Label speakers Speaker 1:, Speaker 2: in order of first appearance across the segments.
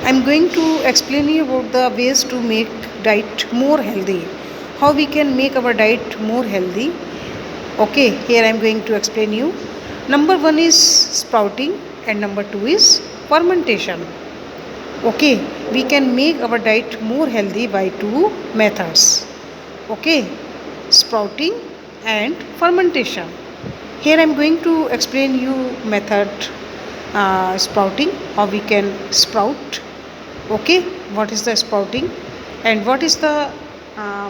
Speaker 1: I'm going to explain you about the ways to make diet more healthy. How we can make our diet more healthy. Okay, here I'm going to explain you. Number 1 is sprouting and number 2 is fermentation. Okay, we can make our diet more healthy by two methods. Okay, sprouting and fermentation. Here I'm going to explain you method sprouting, how we can sprout. Okay, what is the sprouting and what is the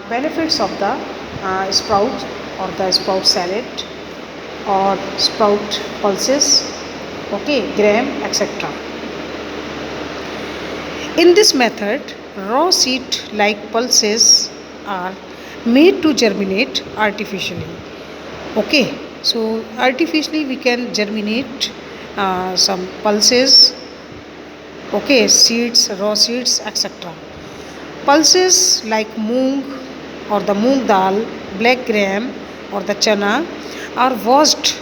Speaker 1: benefits of the sprout or the sprout salad or sprout pulses, okay, gram, etc. In this method, raw seed like pulses are made to germinate artificially. Okay, so artificially we can germinate some pulses, okay, seeds, raw seeds, etc. Pulses like moong or the moong dal, black gram or the chana are washed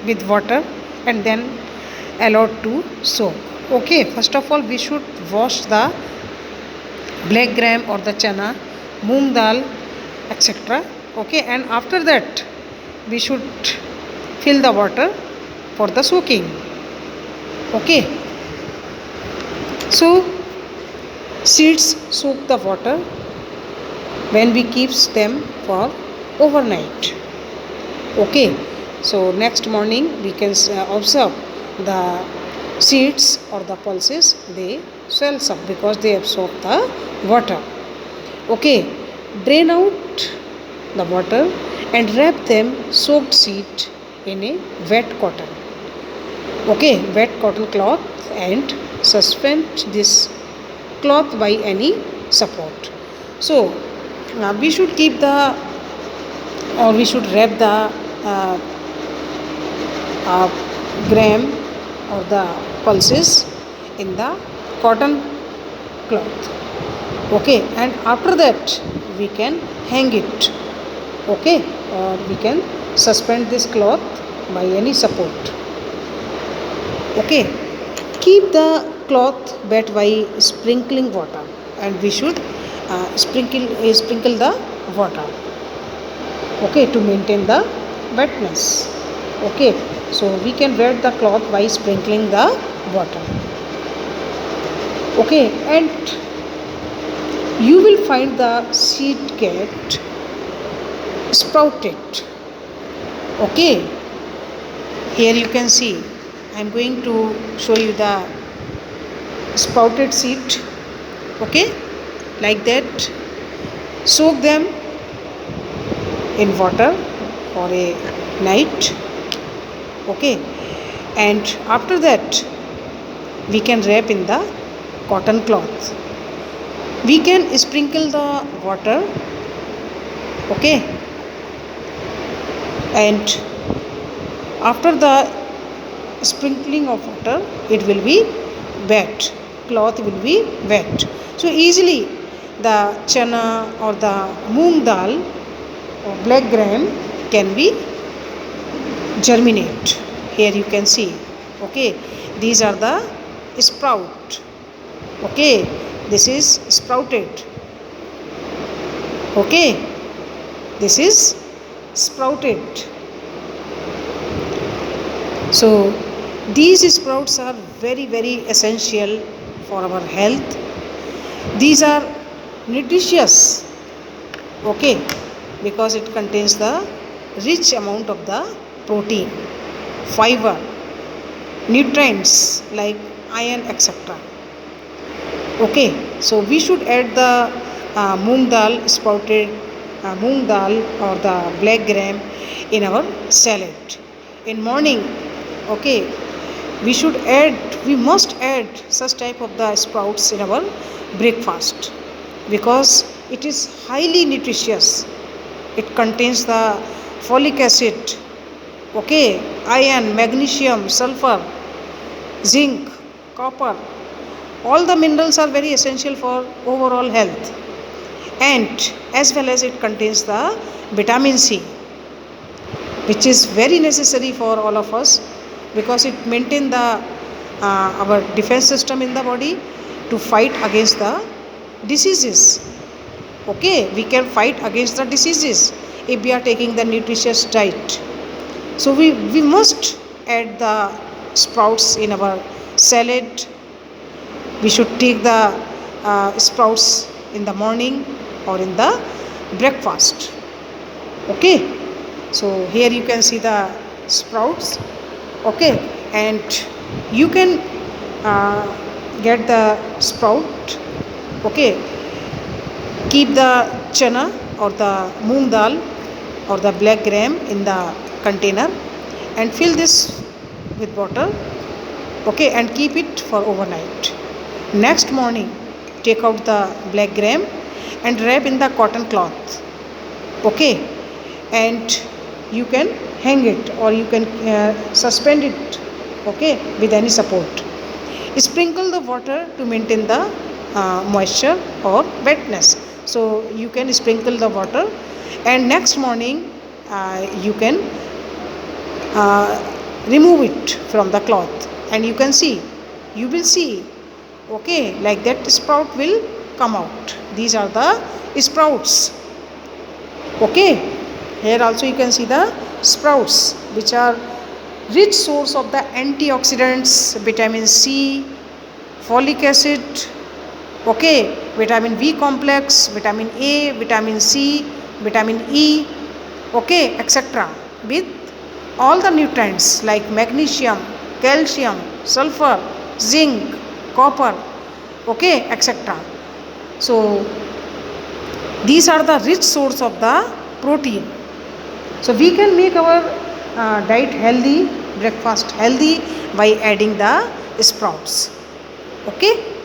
Speaker 1: with water and then allowed to soak. Okay, first of all we should wash the black gram or the chana, moong dal, etc. Okay, and after that we should fill the water for the soaking. Okay, so seeds soak the water when we keeps them for overnight. Okay, so next morning we can observe the seeds or the pulses, they swells up because they absorb the water. Okay, drain out the water and wrap them soaked seed in a wet cotton. Okay, wet cotton cloth, and suspend this cloth by any support. So we should keep the, or we should wrap the uh, uh, gram or the pulses in the cotton cloth. Okay, and after that we can hang it. Okay, or we can suspend this cloth by any support. Okay, keep the cloth wet by sprinkling water, and we should sprinkle the water, okay, to maintain the wetness. Okay, so we can wet the cloth by sprinkling the water. Okay, and you will find the seed get sprouted. Okay, here you can see, I am going to show you the sprouted seed. Okay, like that, soak them in water for a night. Okay, and after that we can wrap in the cotton cloth. We can sprinkle the water. Okay, and after the sprinkling of water it will be wet, cloth will be wet, so easily the chana or the moong dal or black gram can be germinate. Here you can see, okay, these are the sprout. Okay, this is sprouted. Okay, this is sprouted. So these sprouts are very essential for our health. These are nutritious. Okay, because it contains the rich amount of the protein, fiber, nutrients like iron, etc. Okay, so we should add the moong dal, sprouted moong dal or the black gram in our salad in morning. Okay, we must add such type of the sprouts in our breakfast because it is highly nutritious. It contains the folic acid, okay, iron, magnesium, sulfur, zinc, copper. All the minerals are very essential for overall health, and as well as it contains the vitamin C, which is very necessary for all of us because it maintains the our defense system in the body, to fight against the diseases. Okay, we can fight against the diseases if we are taking the nutritious diet. So we must add the sprouts in our salad. We should take the sprouts in the morning or in the breakfast. Okay, so here you can see the sprouts. Okay, and you can get the sprout. Okay, keep the chana or the moong dal or the black gram in the container and fill this with water. Okay, and keep it for overnight. Next morning, take out the black gram and wrap in the cotton cloth. Okay, and you can hang it or you can suspend it. Okay, with any support. Sprinkle the water to maintain the moisture or wetness. So you can sprinkle the water, and next morning you can remove it from the cloth, and you can see, you will see, okay, like that sprout will come out. These are the sprouts. Okay, here also you can see the sprouts, which are rich source of the antioxidants, vitamin C, folic acid, okay, vitamin B complex, vitamin A, vitamin C, vitamin E, okay, etc. With all the nutrients like magnesium, calcium, sulfur, zinc, copper, okay, etc. So these are the rich source of the protein. So we can make our diet healthy, breakfast healthy by adding the sprouts. Okay.